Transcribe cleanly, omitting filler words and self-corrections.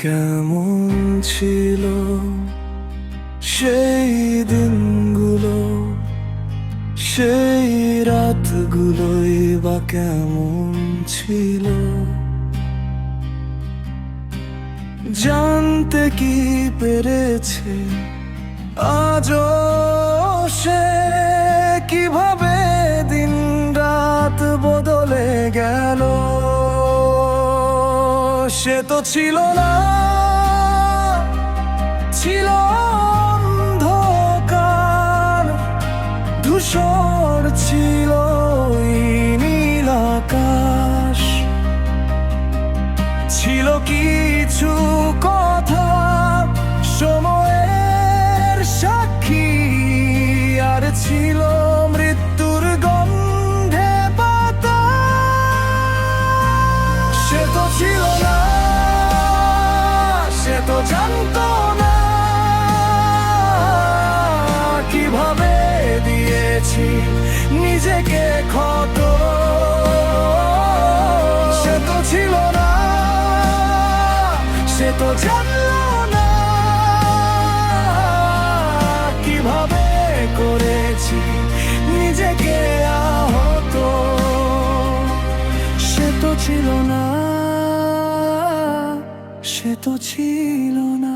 কেমন ছিল সেই দিনগুলো, সেই রাতগুলোই বা কেমন ছিল, জানতে কি পেরেছে আজও সে, কিভাবে দিন রাত বদলে গেল। সে তো ছিল না, ছিল অন্ধকার, ধূসর ছিল এই নীল আকাশ। ছিল কিছু কথা সময়ের সাক্ষী, আর ছিল মৃত্যুর গন্ধে পাতা। সে তো ছিল না, সে তো জানতো না কিভাবে দিয়েছি নিজেকে ক্ষত। সে তো ছিল না, সে তো জানলো না কিভাবে করেছি নিজেকে আহত। সে তো ছিল না, সে তো ছিল না।